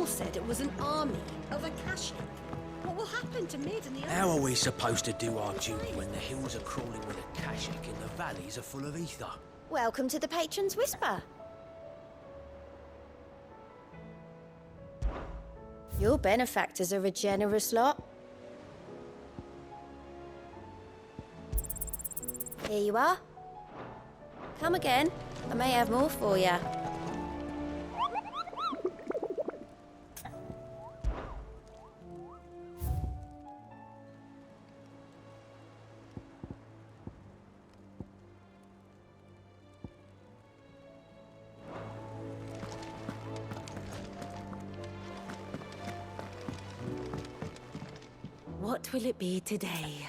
all said it was an army of Akashic. What will happen to Mid and the others? How are we supposed to do our duty when the hills are crawling with Akashic and the valleys are full of ether? Welcome to the Patron's Whisper. Your benefactors are a generous lot. Here you are. Come again. I may have more for you. What will it be today?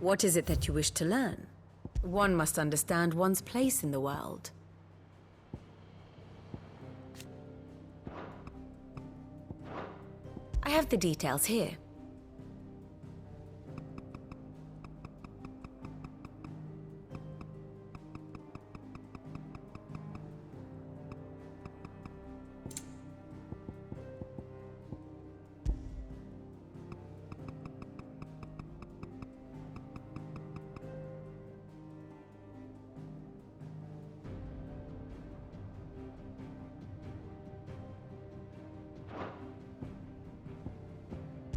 What is it that you wish to learn? One must understand one's place in the world. I have the details here.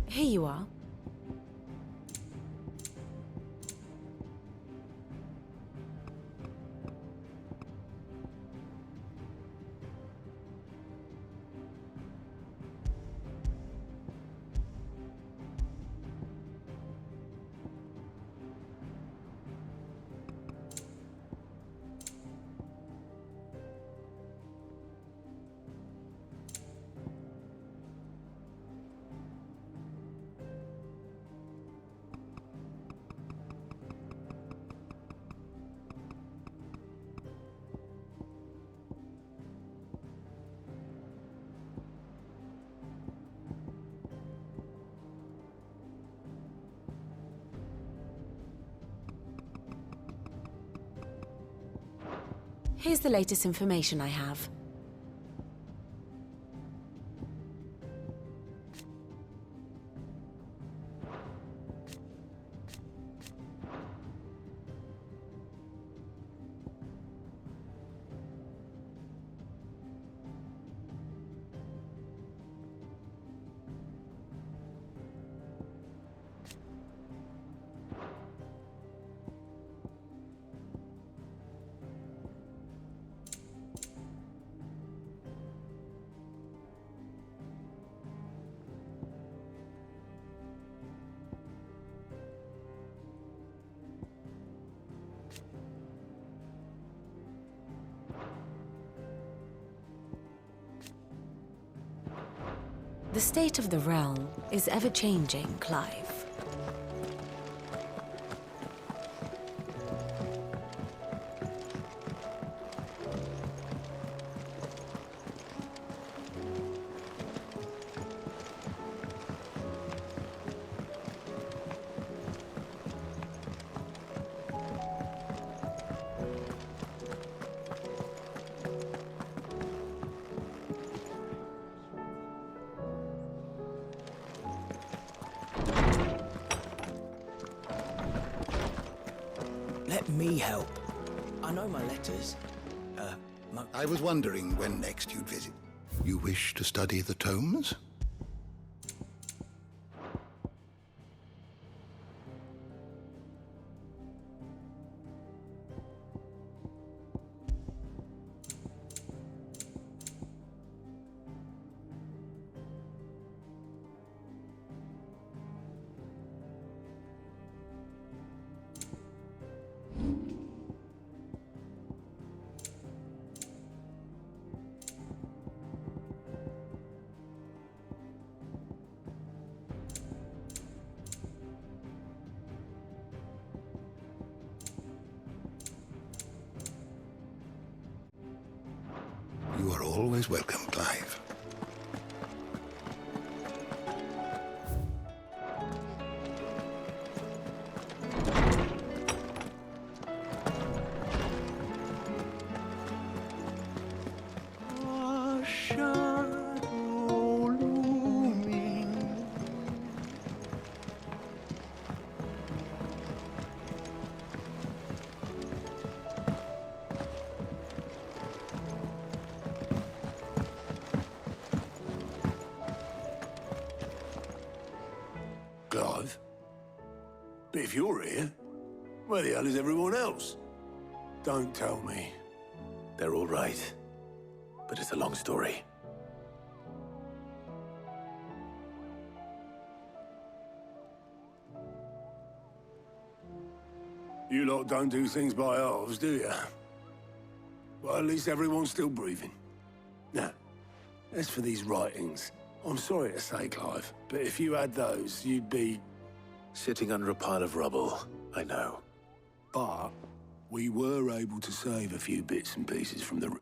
Here you are. Here's the latest information I have. The state of the realm is ever-changing, Clive. Let me help. I know my letters. I was wondering when next you'd visit. You wish to study the tomes? You are always welcome, Clive. if you're here, where the hell is everyone else? Don't tell me. They're all right. But it's a long story. You lot don't do things by halves, do you? Well, at least everyone's still breathing. Now, as for these writings, I'm sorry to say, Clive, but if you had those, you'd be... Sitting under a pile of rubble, I know. But we were able to save a few bits and pieces from the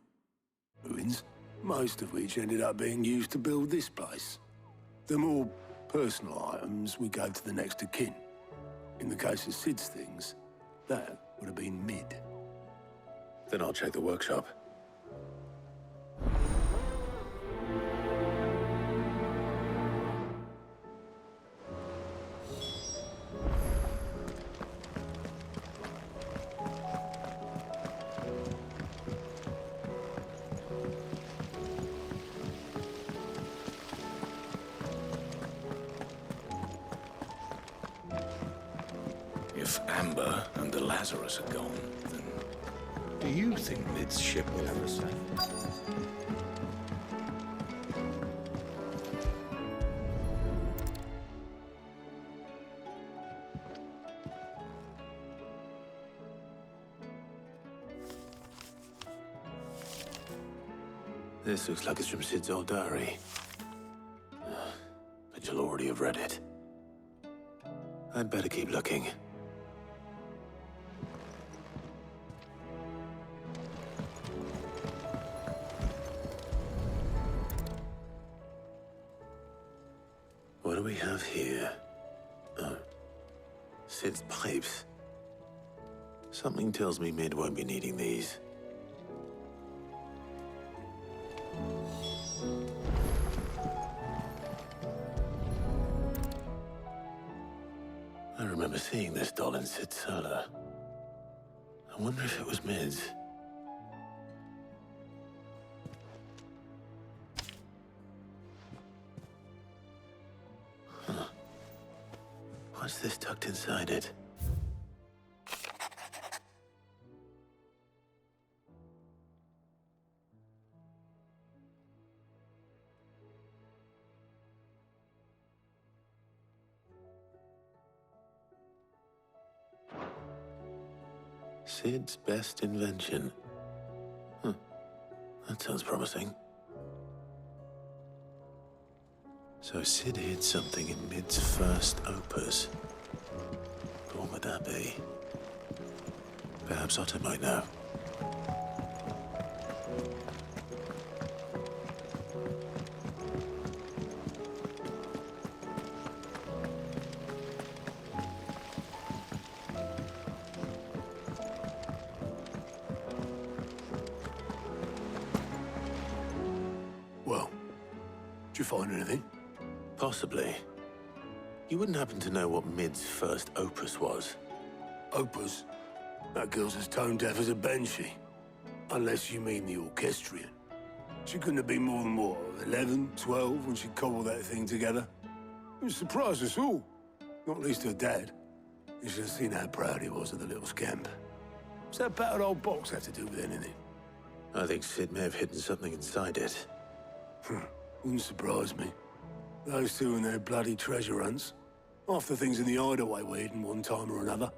ruins, most of which ended up being used to build this place. The more personal items we gave to the next of kin. In the case of Sid's things, that would have been Mid. Then I'll check the workshop. If Amber and the Lazarus are gone, then do you think Mid's ship will ever sail? This looks like it's from Sid's old diary. But you'll already have read it. I'd better keep looking. What do we have here? Oh. Sid's pipes. Something tells me Mid won't be needing these. I remember seeing this doll in Sid's cellar. I wonder if it was Mid's. Huh. What's this tucked inside it? Sid's best invention. Huh. That sounds promising. So Sid hid something in Mid's first opus. But what would that be? Perhaps Otto might know. Well, did you find anything? Possibly. You wouldn't happen to know what Mid's first opus was? Opus? That girl's as tone deaf as a banshee. Unless you mean the orchestrion. She couldn't have been more than, what, 11, 12 when she cobbled that thing together? It surprised us all. Not least her dad. You should have seen how proud he was of the little scamp. What's that battered old box have to do with anything? I think Sid may have hidden something inside it. Wouldn't surprise me. Those two and their bloody treasure hunts. Half the things in the hideaway were hidden one time or another.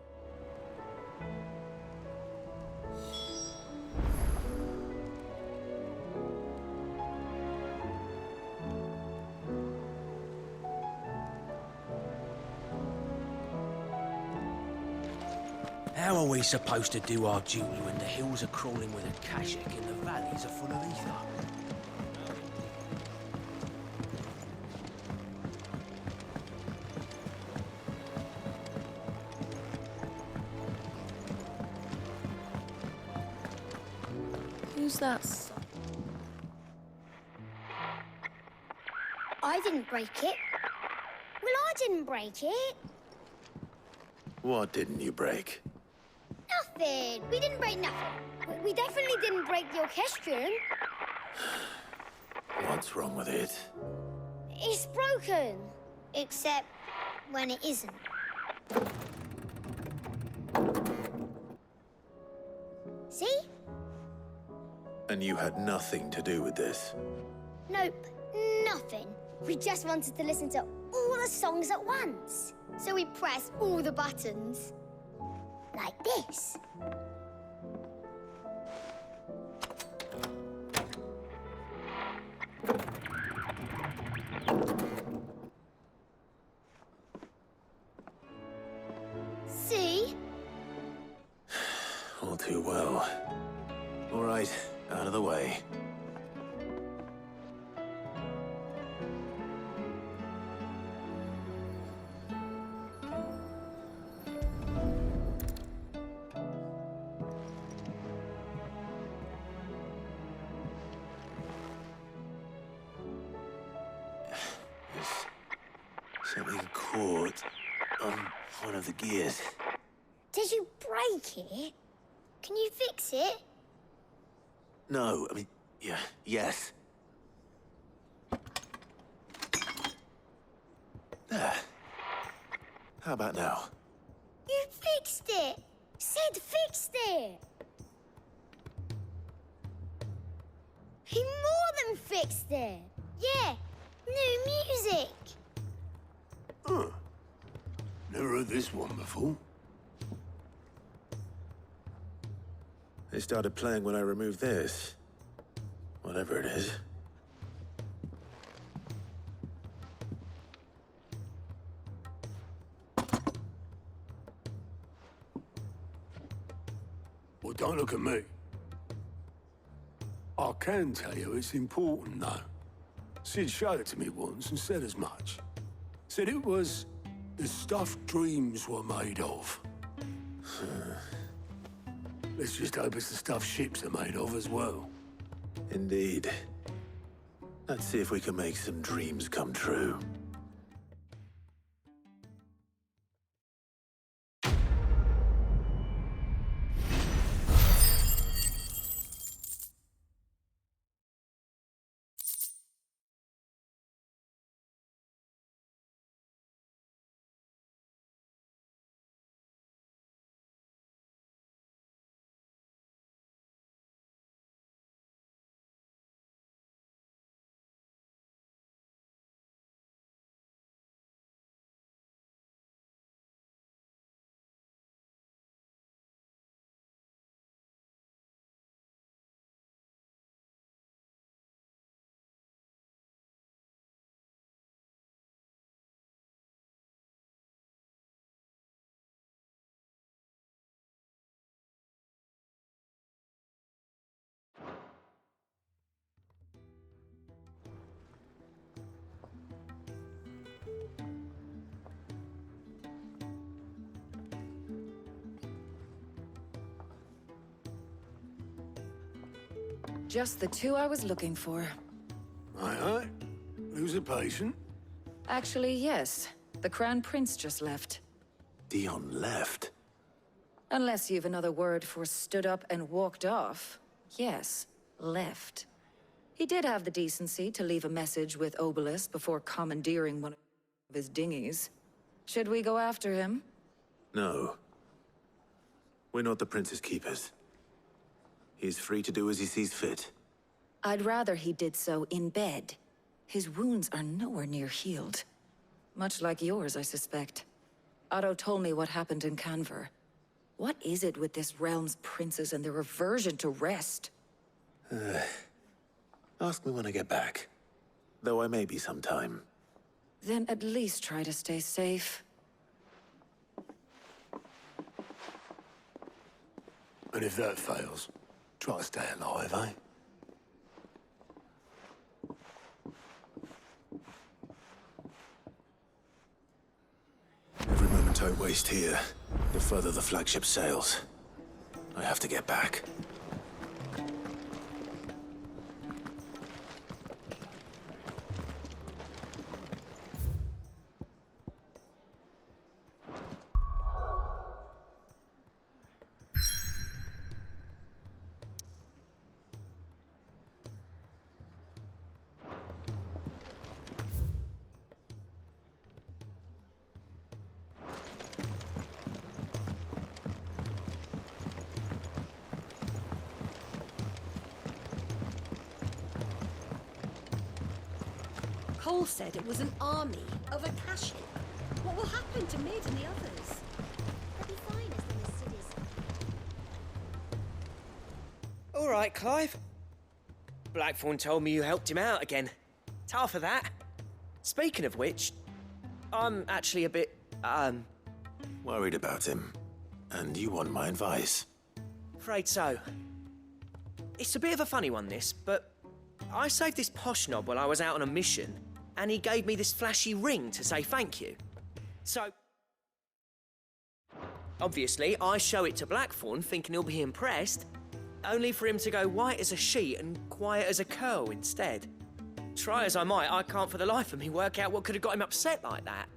How are we supposed to do our duty when the hills are crawling with a Kashik and the valleys are full of ether? Who's that? I didn't break it. Well, I didn't break it. What didn't you break? Nothing. We didn't break nothing. We definitely didn't break the orchestrion. What's wrong with it? It's broken. Except when it isn't. See? And you had nothing to do with this? Nope, nothing. We just wanted to listen to all the songs at once. So we pressed all the buttons. Like this. See? All too well. All right, out of the way. Something caught on one of the gears. Did you break it? Can you fix it? No, I mean, yes. There. How about now? You fixed it! Sid fixed it! He more than fixed it! Yeah, new music! Huh. Never heard this one before. They started playing when I removed this. Whatever it is. Well, don't look at me. I can tell you it's important, though. Sid showed it to me once and said as much. Said it was the stuff dreams were made of. Let's just hope it's the stuff ships are made of as well. Indeed. Let's see if we can make some dreams come true. Just the two I was looking for. Aye. Who's a patient? Actually, yes. The Crown Prince just left. Dion left. Unless you've another word for stood up and walked off. Yes, left. He did have the decency to leave a message with Obelisk before commandeering one of his dinghies. Should we go after him? No. We're not the Prince's keepers. He's free to do as he sees fit. I'd rather he did so in bed. His wounds are nowhere near healed. Much like yours, I suspect. Otto told me what happened in Canver. What is it with this realm's princes and their aversion to rest? Ask me when I get back. Though I may be sometime. Then at least try to stay safe. And if that fails, try to stay alive, eh? Every moment I waste here, the further the flagship sails. I have to get back. Cole said it was an army of Akashi. What will happen to Mid and the others? They'll be fine as long as Sid is. All right, Clive. Blackthorn told me you helped him out again. Tough for that. Speaking of which, I'm actually a bit, Worried about him. And you want my advice? afraid so. It's a bit of a funny one, this, but I saved this posh knob while I was out on a mission, and he gave me this flashy ring to say thank you. So, obviously, I show it to Blackthorn, thinking he'll be impressed, only for him to go white as a sheet and quiet as a curl instead. Try as I might, I can't for the life of me work out what could have got him upset like that.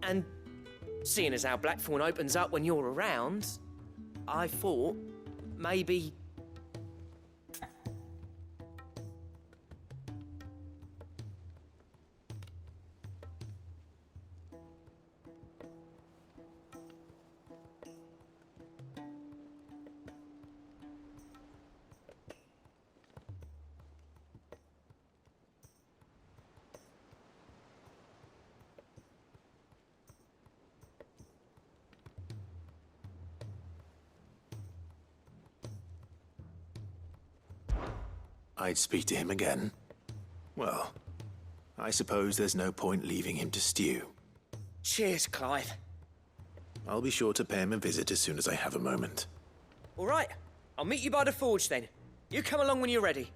And seeing as how Blackthorn opens up when you're around, I thought maybe... I'd speak to him again. Well, I suppose there's no point leaving him to stew. Cheers, Clive. I'll be sure to pay him a visit as soon as I have a moment. All right, I'll meet you by the forge then. You come along when you're ready.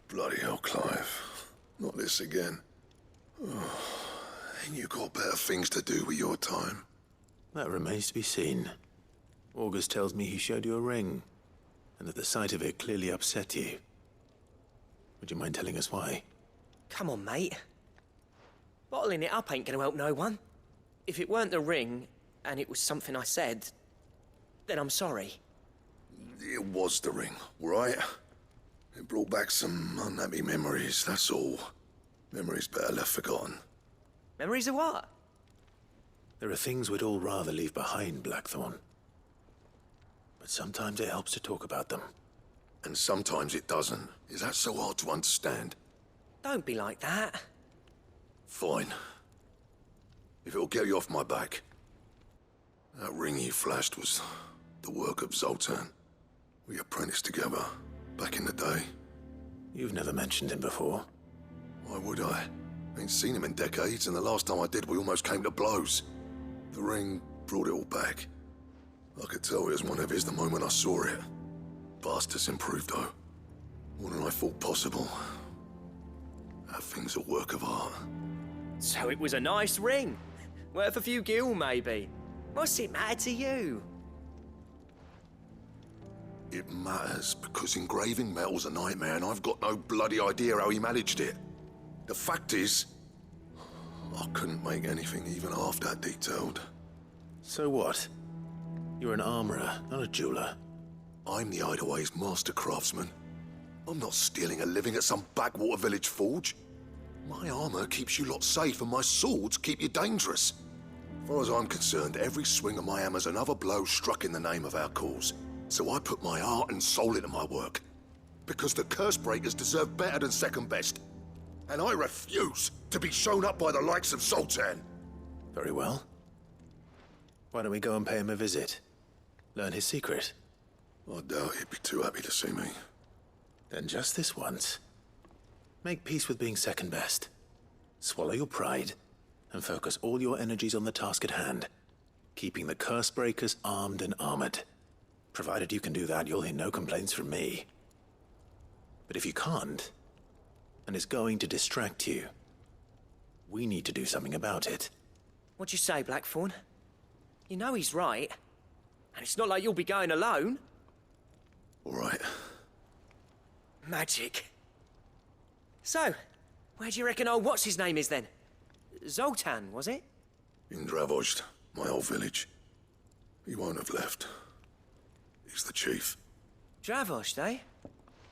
Bloody hell, Clive. Not this again. Oh, ain't you got better things to do with your time? That remains to be seen. August tells me he showed you a ring, and that the sight of it clearly upset you. Would you mind telling us why? Come on, mate. Bottling it up ain't gonna help no one. If it weren't the ring, and it was something I said, then I'm sorry. It was the ring, right? It brought back some unhappy memories, that's all. Memories better left forgotten. Memories of what? There are things we'd all rather leave behind, Blackthorn. But sometimes it helps to talk about them. And sometimes it doesn't. Is that so hard to understand? Don't be like that. Fine. If it'll get you off my back. That ring you flashed was the work of Zoltan. We apprenticed together, back in the day. You've never mentioned him before. Why would I? Ain't seen him in decades, and the last time I did, we almost came to blows. The ring brought it all back. I could tell it was one of his the moment I saw it. Bastard's improved, though. More than I thought possible. That thing's a work of art. So it was a nice ring. Worth a few gil, maybe. What's it matter to you? It matters because engraving metal's a nightmare, and I've got no bloody idea how he managed it. The fact is, I couldn't make anything even half that detailed. So what? You're an armorer, not a jeweler. I'm the Hideaway's master craftsman. I'm not stealing a living at some backwater village forge. My armor keeps you lot safe, and my swords keep you dangerous. As far as I'm concerned, every swing of my hammer's another blow struck in the name of our cause. So I put my heart and soul into my work. Because the curse breakers deserve better than second best. And I refuse to be shown up by the likes of Zoltan. Very well. Why don't we go and pay him a visit? Learn his secret. I doubt he'd be too happy to see me. Then just this once. Make peace with being second best. Swallow your pride, and focus all your energies on the task at hand. Keeping the curse breakers armed and armored. Provided you can do that, you'll hear no complaints from me. But if you can't, and it's going to distract you, we need to do something about it. What'd you say, Blackthorn? You know he's right. And it's not like you'll be going alone. All right. Magic. So, where do you reckon old what's-his-name is then? Zoltan, was it? In Dravozd, my old village. He won't have left. He's the chief. Dravozd, eh?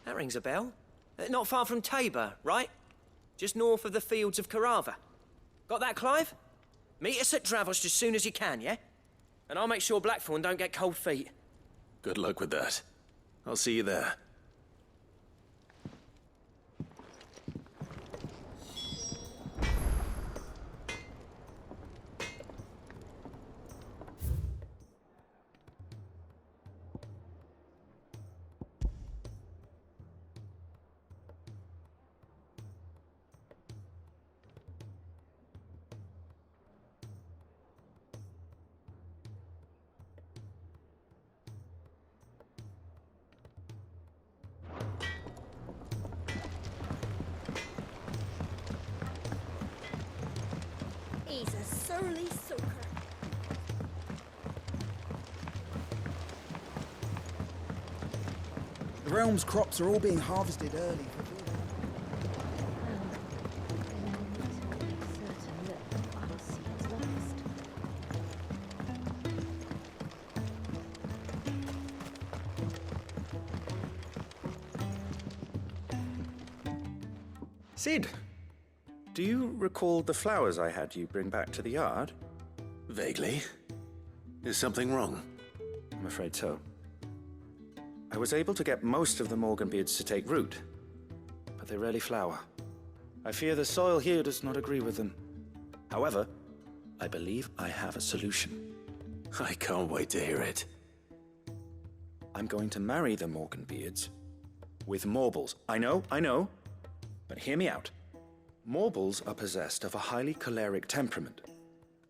That rings a bell. Not far from Tabor, right? Just north of the fields of Carava. Got that, Clive? Meet us at Dravozd as soon as you can, yeah? And I'll make sure Blackthorn don't get cold feet. Good luck with that. I'll see you there. He's a surly soaker. The realm's crops are all being harvested early for Sid, do you recall the flowers I had you bring back to the yard? Vaguely. Is something wrong? I'm afraid so. I was able to get most of the Morganbeards to take root, but they rarely flower. I fear the soil here does not agree with them. However, I believe I have a solution. I can't wait to hear it. I'm going to marry the Morganbeards with Morbles. I know, but hear me out. Morbles are possessed of a highly choleric temperament.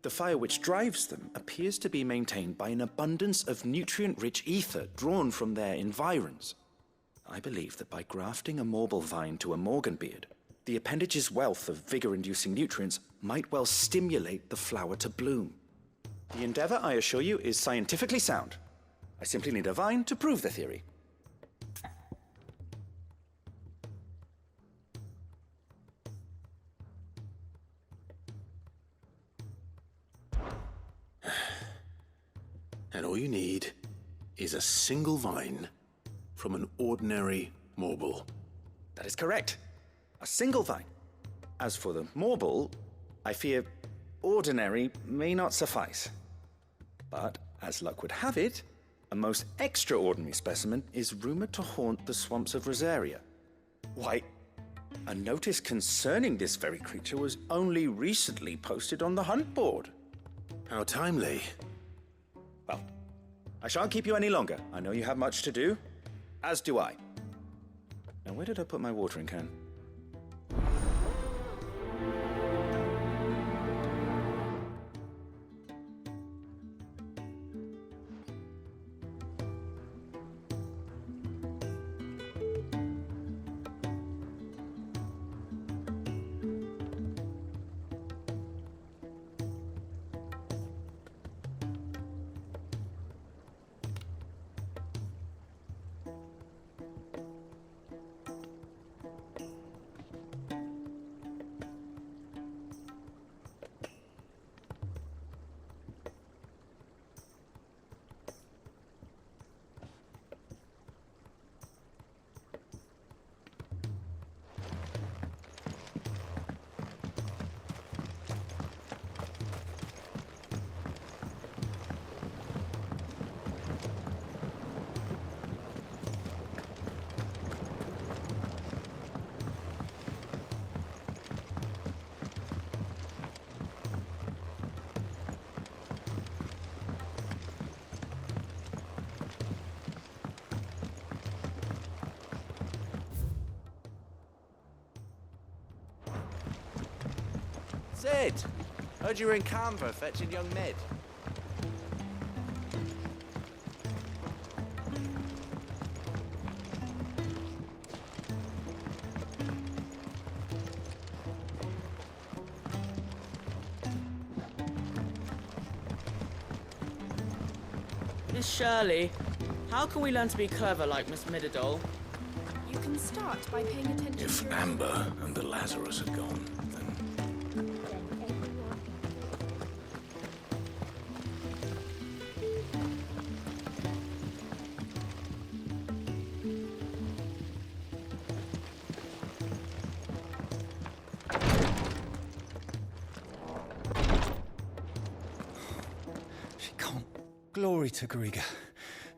The fire which drives them appears to be maintained by an abundance of nutrient-rich ether drawn from their environs. I believe that by grafting a Morble vine to a Morganbeard, the appendage's wealth of vigor-inducing nutrients might well stimulate the flower to bloom. The endeavor, I assure you, is scientifically sound. I simply need a vine to prove the theory. And all you need is a single vine from an ordinary Morble. That is correct. A single vine. As for the Morble, I fear ordinary may not suffice. But, as luck would have it, a most extraordinary specimen is rumored to haunt the swamps of Rosaria. Why, a notice concerning this very creature was only recently posted on the hunt board. How timely. Well, I shan't keep you any longer. I know you have much to do, as do I. Now, where did I put my watering can? Sid! Heard you were in Canva fetching young Ned. Shirley, how can we learn to be clever like Miss Midadol? You can start by paying attention If to your... Amber and the Lazarus had gone, then She can't. Glory to Griga.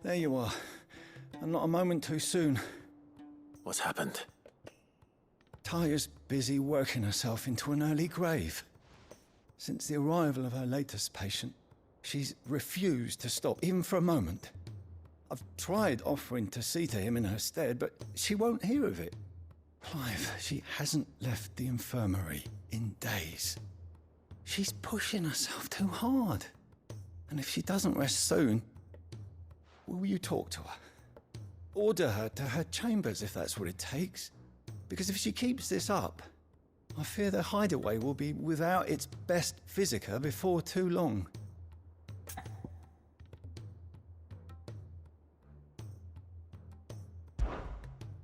There you are. And not a moment too soon. What's happened? Taya's busy working herself into an early grave. Since the arrival of her latest patient, she's refused to stop, even for a moment. I've tried offering to see to him in her stead, but she won't hear of it. Clive, she hasn't left the infirmary in days. She's pushing herself too hard. And if she doesn't rest soon, will you talk to her? Order her to her chambers if that's what it takes. Because if she keeps this up, I fear the hideaway will be without its best physica before too long.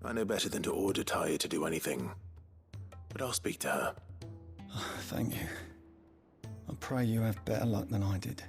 I know better than to order Taya to do anything. But I'll speak to her. Thank you. I pray you have better luck than I did.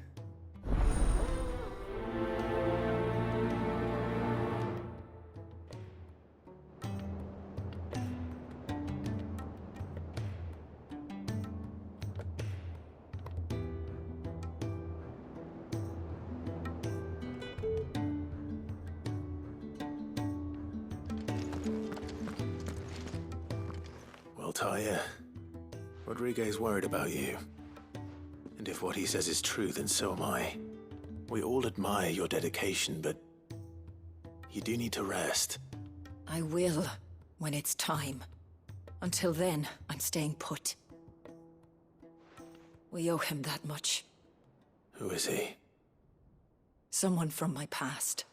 Well, Taya, Rodriguez worried about you. And if what he says is true, then so am I. We all admire your dedication, but you do need to rest. I will, when it's time. Until then, I'm staying put. We owe him that much. Who is he? Someone from my past.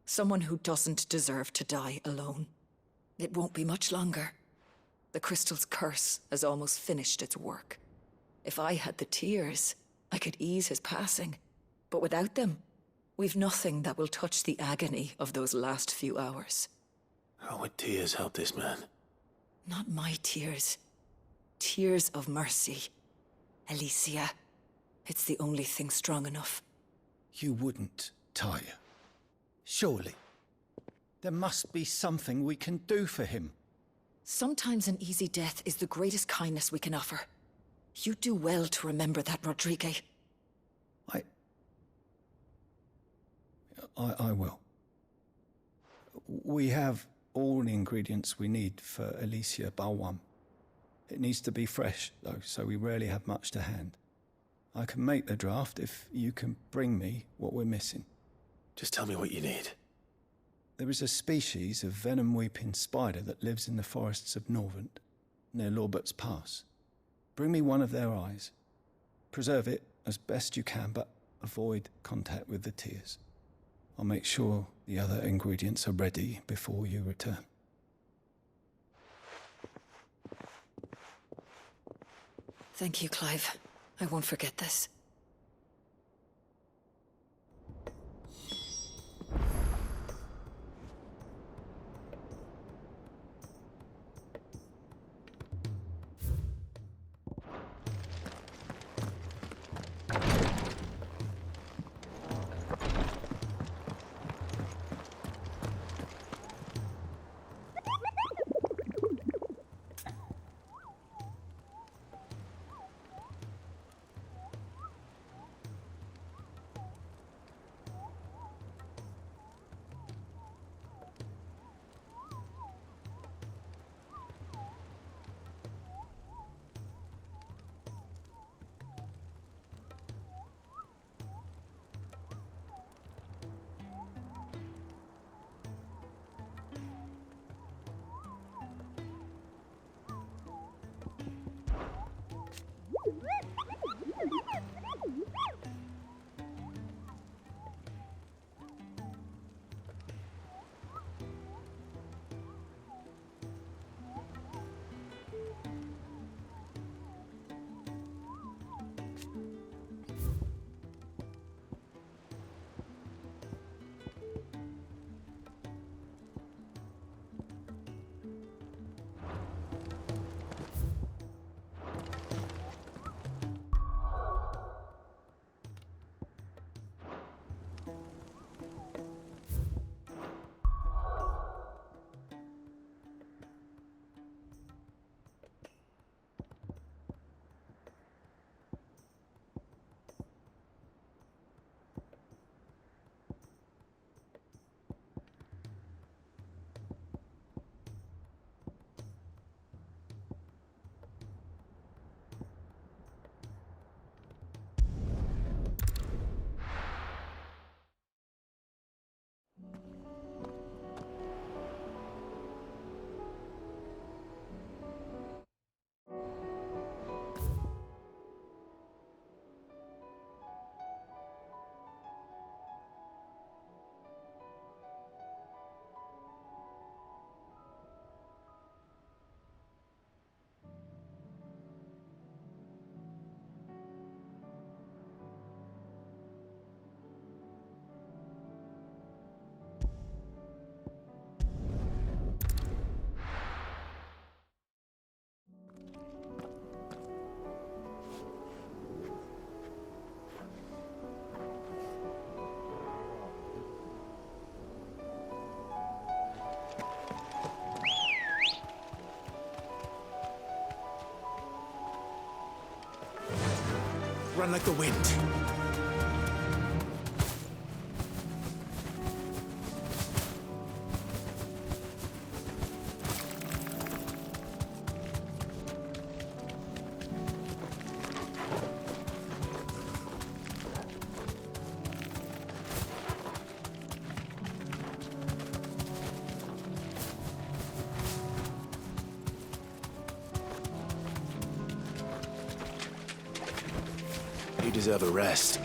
Someone who doesn't deserve to die alone. It won't be much longer. The crystal's curse has almost finished its work. If I had the tears, I could ease his passing. But without them, we've nothing that will touch the agony of those last few hours. How would tears help this man? Not my tears. Tears of mercy. Alicia. It's the only thing strong enough. You wouldn't, Taya. Surely. There must be something we can do for him. Sometimes an easy death is the greatest kindness we can offer. You do well to remember that, Rodrigue. I will. We have all the ingredients we need for Alicia Balwam. It needs to be fresh, though, so we rarely have much to hand. I can make the draft if you can bring me what we're missing. Just tell me what you need. There is a species of venom-weeping spider that lives in the forests of Norvent, near Lorbert's Pass. Bring me one of their eyes. Preserve it as best you can, but avoid contact with the tears. I'll make sure the other ingredients are ready before you return. Thank you, Clive. I won't forget this. run like the wind. You deserve a rest.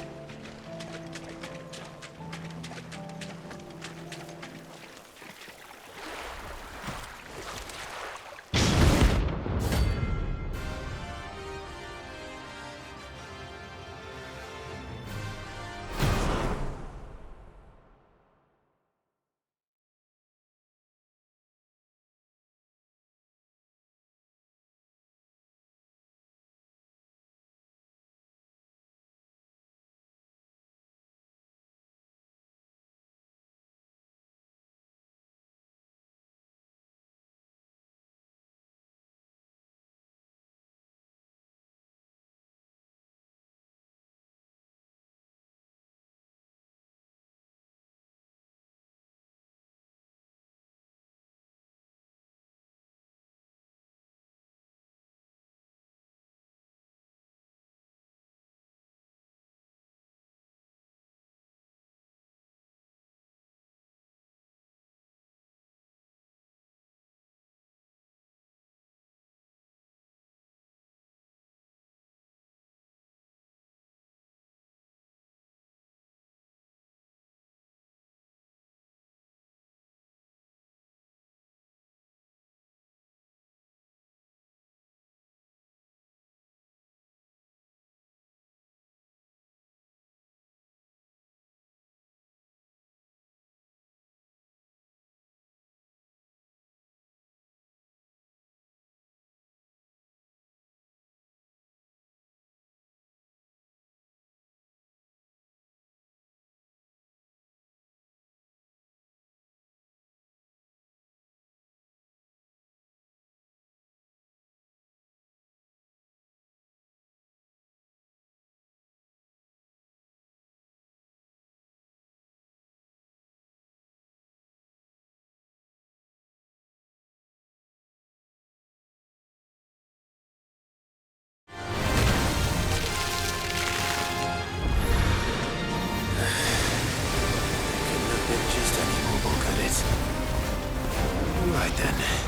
Right then.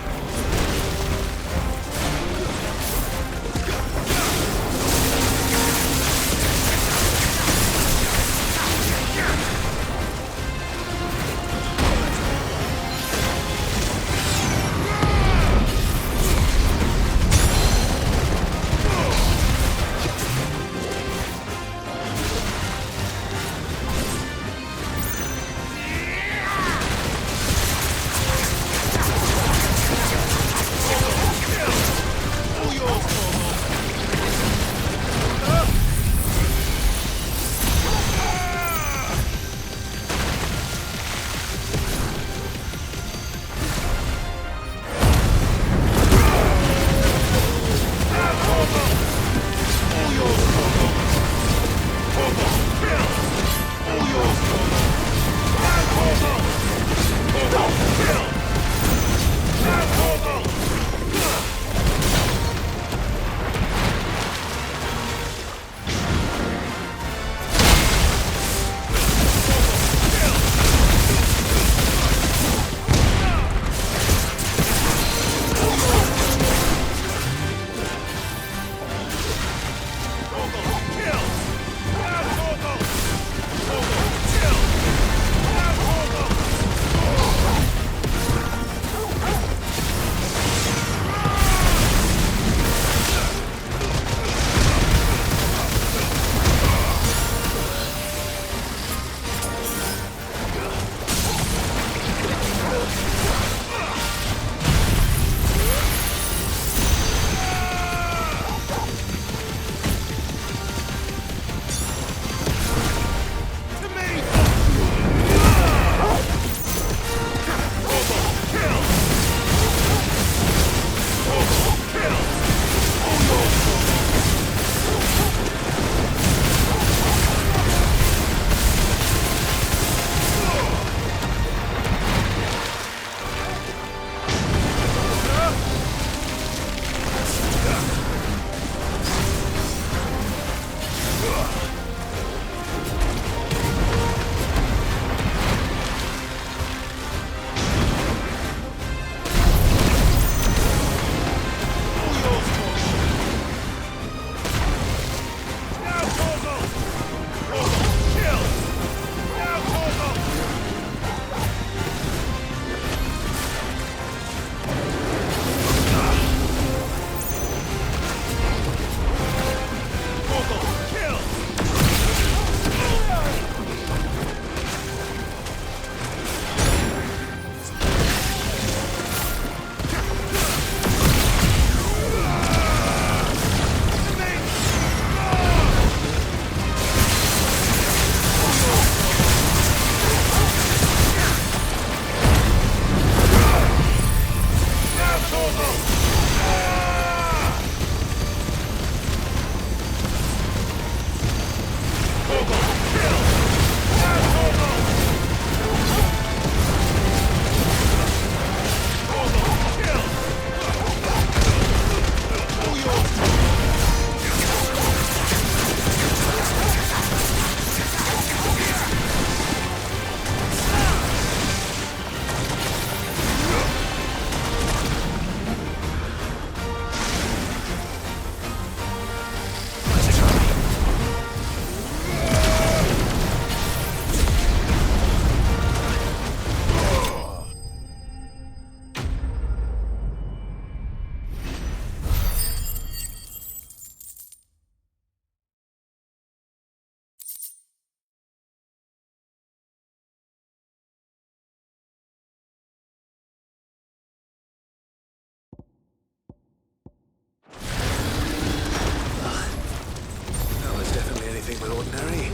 ordinary.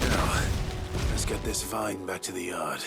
Now, let's get this vine back to the yard.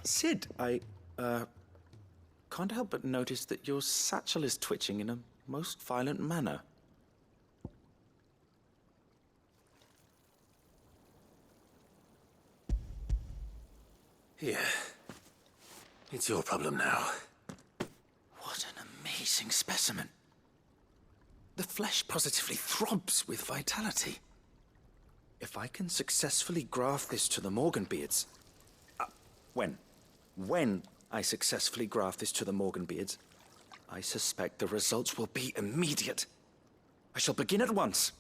Sid, I can't help but notice that your satchel is twitching in a most violent manner. Here. It's your problem now. What an amazing specimen. The flesh positively throbs with vitality. If I can successfully graft this to the Morganbeards... When I successfully graft this to the Morganbeards, I suspect the results will be immediate. I shall begin at once.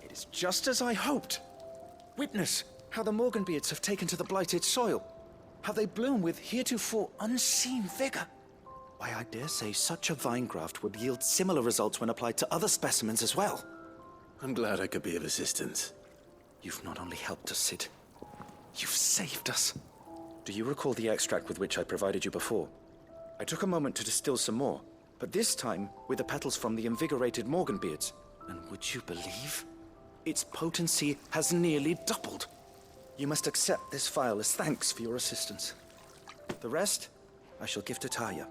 It's just as I hoped. Witness how the Morganbeards have taken to the blighted soil. How they bloom with heretofore unseen vigor. Why, I dare say such a vine graft would yield similar results when applied to other specimens as well. I'm glad I could be of assistance. You've not only helped us, Sid, you've saved us. Do you recall the extract with which I provided you before? I took a moment to distill some more, but this time with the petals from the invigorated Morganbeards. And would you believe? Its potency has nearly doubled. You must accept this vial as thanks for your assistance. The rest, I shall give to Taya.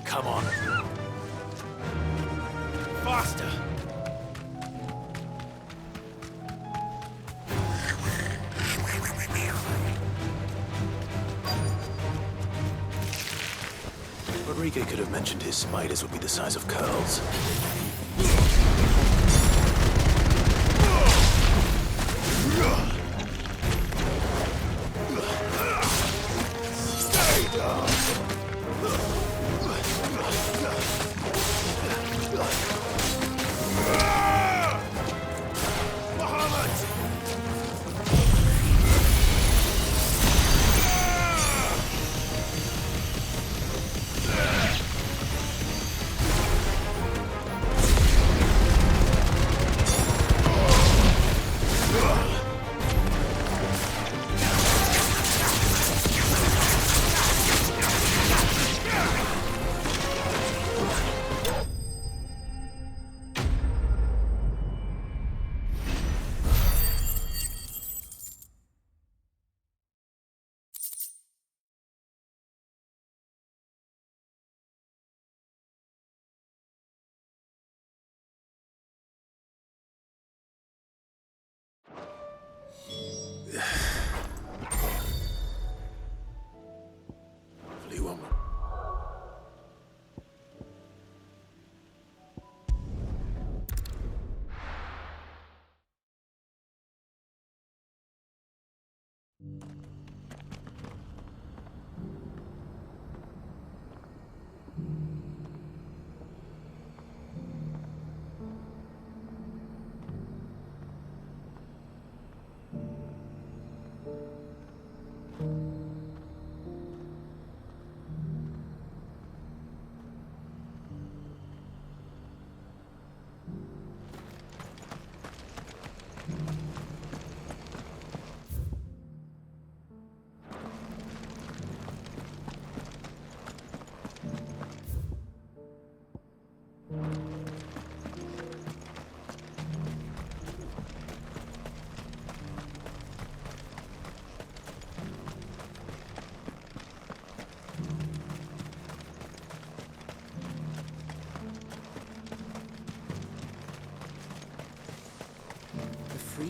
Come on. Faster! Rodrigo could have mentioned his spiders would be the size of curls.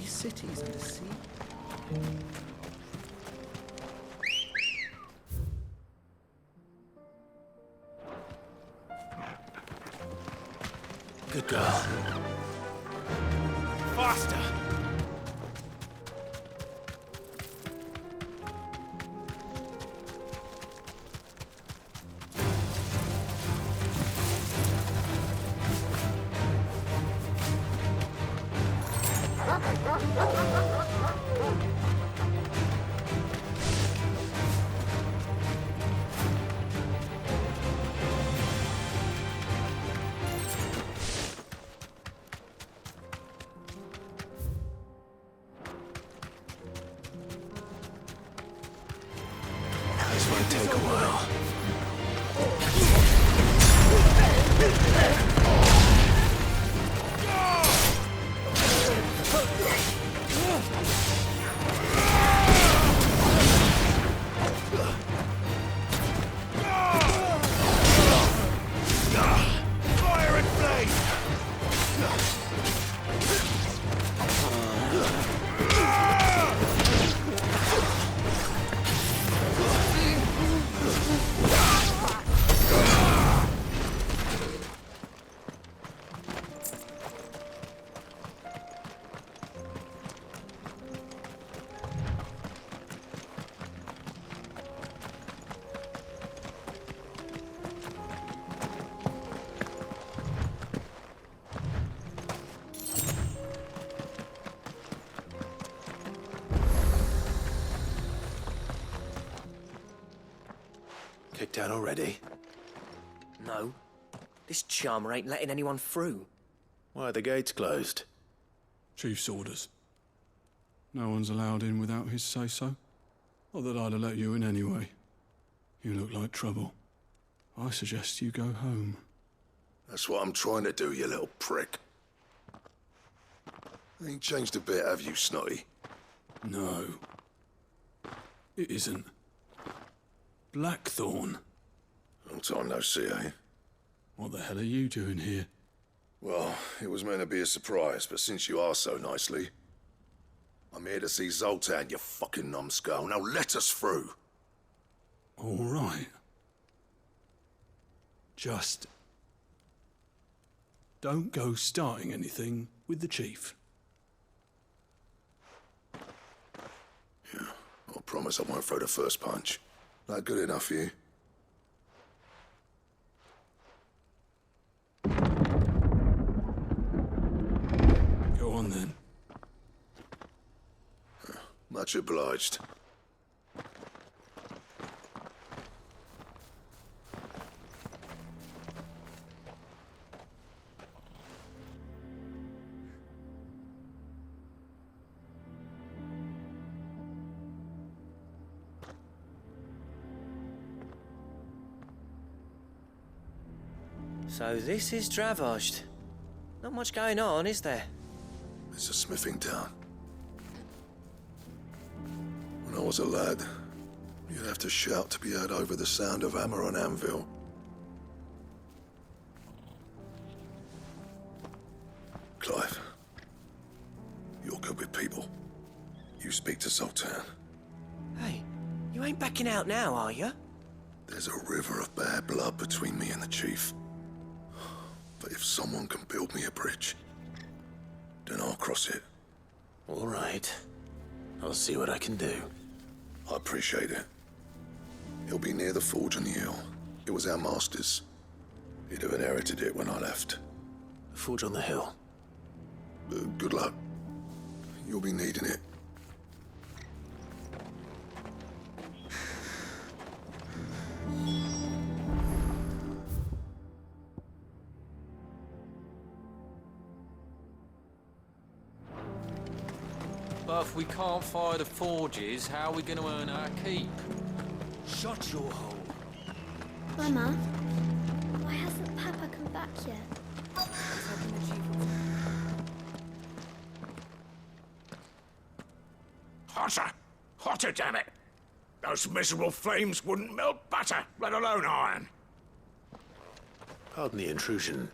cities under sea? Good girl. Faster! This might take a while. Fire and flame! Kicked out already? No. This charmer ain't letting anyone through. Why are the gates closed? Chief's orders. No one's allowed in without his say-so. Not that I'd have let you in anyway. You look like trouble. I suggest you go home. That's what I'm trying to do, you little prick. Ain't changed a bit, have you, Snotty? No. It isn't. Blackthorn. Long time no see, eh? What the hell are you doing here? Well, it was meant to be a surprise, but since you are so nicely, I'm here to see Zoltan, you fucking numbskull. Now let us through. All right. Just don't go starting anything with the chief. Yeah, I promise I won't throw the first punch. That good enough for you? Go on then. Much obliged. So this is Dravozd. Not much going on, is there? It's a smithing town. When I was a lad, you'd have to shout to be heard over the sound of hammer on anvil. Clive, you're good with people. You speak to Zoltan. Hey, you ain't backing out now, are you? There's a river of bad blood between me and the chief. But if someone can build me a bridge, then I'll cross it. All right. I'll see what I can do. I appreciate it. He'll be near the forge on the hill. It was our master's. He'd have inherited it when I left. The forge on the hill? Good luck. You'll be needing it. But if we can't fire the forges, how are we going to earn our keep? Shut your hole. Mama, why hasn't Papa come back yet? Hotter! Hotter, damn it! Those miserable flames wouldn't melt butter, let alone iron. Pardon the intrusion.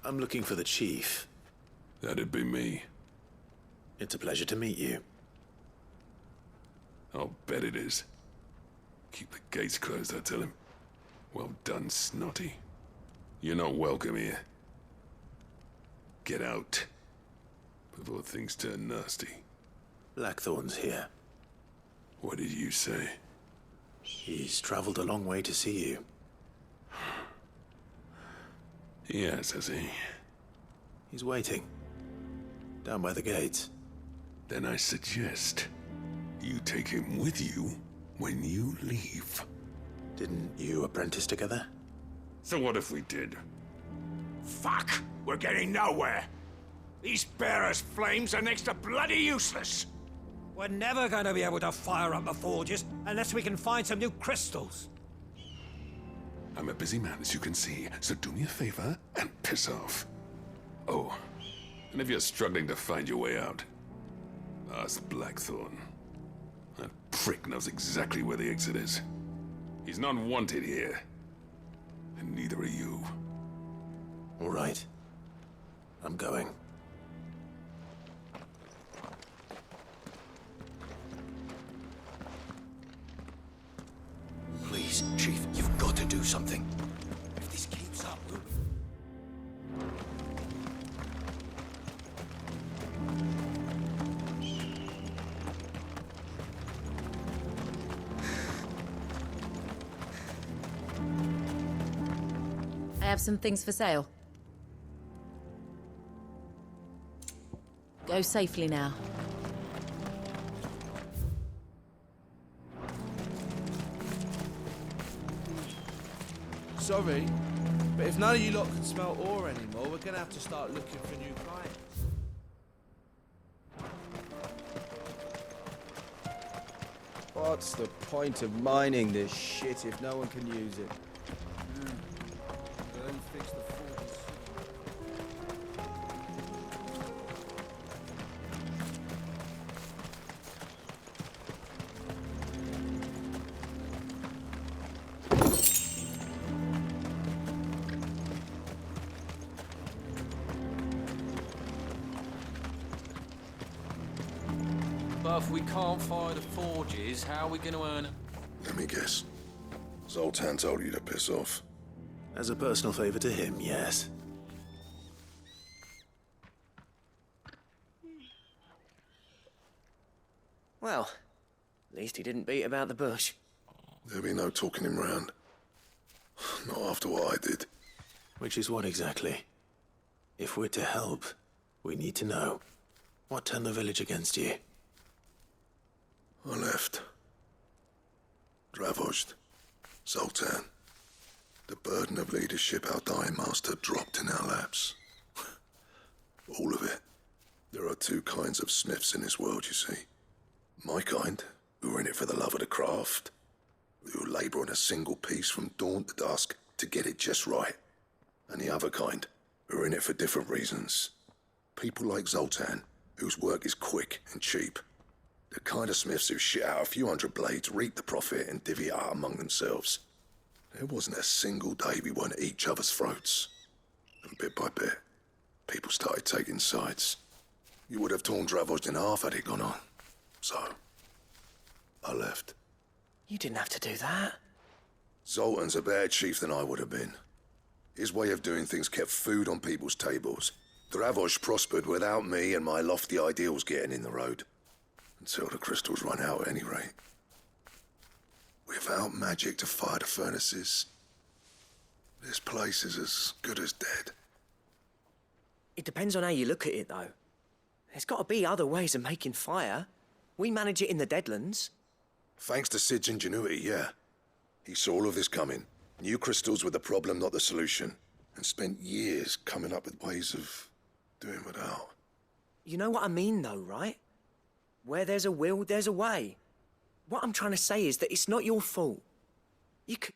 I'm looking for the chief. That'd be me. It's a pleasure to meet you. I'll bet it is. Keep the gates closed, I tell him. Well done, Snotty. You're not welcome here. Get out. Before things turn nasty. Blackthorn's here. What did you say? He's traveled a long way to see you. Yes, has he? He's waiting. Down by the gates. Then I suggest you take him with you when you leave. Didn't you apprentice together? So what if we did? Fuck! We're getting nowhere. These bearers' flames are next to bloody useless. We're never going to be able to fire up the forges unless we can find some new crystals. I'm a busy man, as you can see, so do me a favor and piss off. Oh, and if you're struggling to find your way out, ask Blackthorn. That prick knows exactly where the exit is. He's not wanted here. And neither are you. All right. I'm going. Please, Chief, you've got to do something. If this keeps up, we'll... I have some things for sale. Go safely now. Sorry, but if none of you lot can smell ore anymore, we're gonna have to start looking for new clients. What's the point of mining this shit if no one can use it? Then fix the forges. But if we can't fire the forges, how are we going to earn... Let me guess. Zoltan told you to piss off. As a personal favor to him, yes. Well, at least he didn't beat about the bush. There'll be no talking him round. Not after what I did. Which is what exactly? If we're to help, we need to know. What turned the village against you? I left. Dravozd. Zoltan. The burden of leadership our dying master dropped in our laps. All of it. There are two kinds of smiths in this world, you see. My kind, who are in it for the love of the craft, who labour on a single piece from dawn to dusk to get it just right. And the other kind, who are in it for different reasons. People like Zoltan, whose work is quick and cheap. The kind of smiths who shit out a few hundred blades, reap the profit, and divvy it out among themselves. There wasn't a single day we weren't at each other's throats. And bit by bit, people started taking sides. You would have torn Dravozd in half had it gone on. So, I left. You didn't have to do that. Zoltan's a better chief than I would have been. His way of doing things kept food on people's tables. Dravozd prospered without me and my lofty ideals getting in the road. Until the crystals run out at any rate. Without magic to fire the furnaces, this place is as good as dead. It depends on how you look at it, though. There's got to be other ways of making fire. We manage it in the Deadlands. Thanks to Sid's ingenuity, yeah. He saw all of this coming. Knew crystals were the problem, not the solution. And spent years coming up with ways of doing without. You know what I mean, though, right? Where there's a will, there's a way. What I'm trying to say is that it's not your fault. You could...